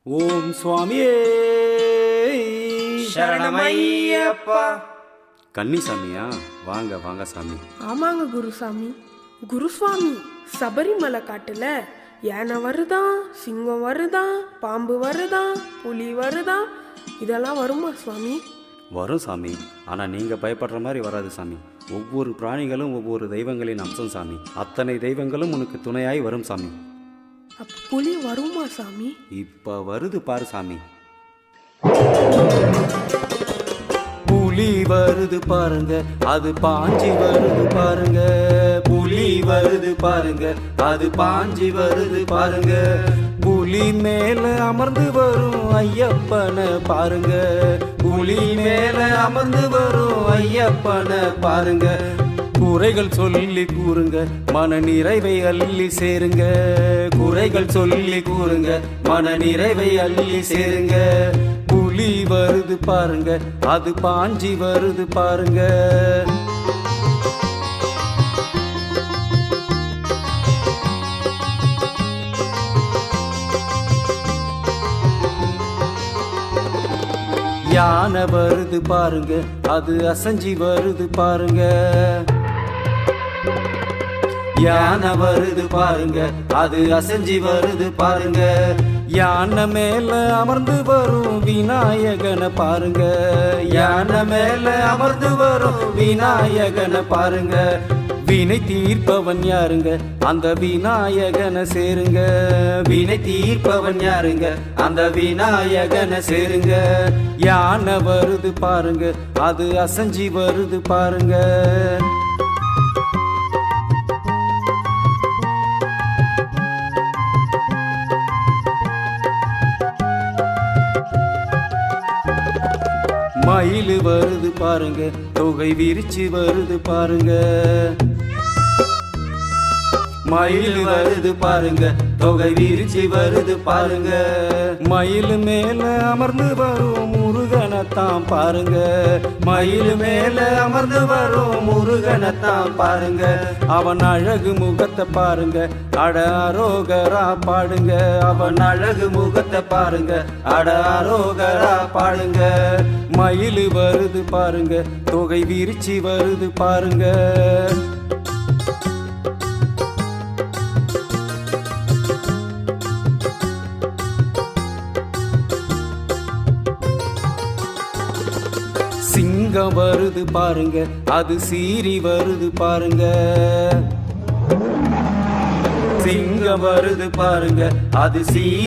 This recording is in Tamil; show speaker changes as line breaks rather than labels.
ஓம் சுவாமியே
சரணமையப்பா.
கன்னிசாமியா? வாங்க வாங்க சாமி.
ஆமாங்க குருசாமி. குருசுவாமி, சபரிமலை காட்டுல யானை வருதான், சிங்கம் வருதான், பாம்பு வருதான், புலி வருதான், இதெல்லாம் வருமா சுவாமி?
வரும் சாமி. ஆனால் நீங்கள் பயப்படுற மாதிரி வராது சாமி. ஒவ்வொரு பிராணிகளும் ஒவ்வொரு தெய்வங்களின் அம்சம் சாமி. அத்தனை தெய்வங்களும் உனக்கு துணையாய் வரும் சாமி.
அப்ப புலி வருமா சாமி?
இப்போ வருது பாரு சாமி. புலி வருது பாருங்க, அது பாஞ்சி வருது பாருங்க. புலி வருது பாருங்க, அது பாஞ்சி வருது பாருங்க. புலி மேல அமர்ந்து வரும் ஐயப்பனை பாருங்க. புலி மேல அமர்ந்து வரும் ஐயப்பனை பாருங்க. குறைகள் சொல்லி கூறுங்க, மன நிறைவை அள்ளி சேருங்க. குறைகள் சொல்லி கூறுங்க, மன நிறைவை அள்ளி சேருங்க. புலி வருது பாருங்க, அது பாஞ்சி வருது பாருங்க. யானை வருது பாருங்க, அது அசஞ்சி வருது பாருங்க. யானை வருது பாருங்க, அது அசஞ்சி வருது பாருங்க. யானை மேல அமர்ந்து வரும் விநாயகனை பாருங்க. யானை மேல அமர்ந்து வரும் விநாயகனை பாருங்க. வினை தீர்ப்பவன் யாருங்க? அந்த விநாயகனை சேருங்க. வினை தீர்ப்பவன் யாருங்க? அந்த விநாயகனை சேருங்க. யானை வருது பாருங்க, அது அசஞ்சி வருது பாருங்க. மயில் வருது பாருங்க, தொகை விரிச்சு வருது பாருங்க. மயில் வருது பாருங்க, தொகை விரிச்சு வருது பாருங்க. மயில் மேல அமர்ந்து வரும் முருகனைத்தான் பாருங்க. மயில் மேல அமர்ந்து வரும் முருகனைத்தான் பாருங்க. அவன் அழகு முகத்தை பாருங்க, அட அரோகரா பாடுங்க. அவன் அழகு முகத்தை பாருங்க, அட அரோகரா பாடுங்க. மயில் வருது பாருங்க, தொகை விரிச்சு வருது பாருங்க. சிங்கம் வருது பாருங்க, அது சீறி வருது பாருங்க. சிங்கம் வருது பாருங்க, அது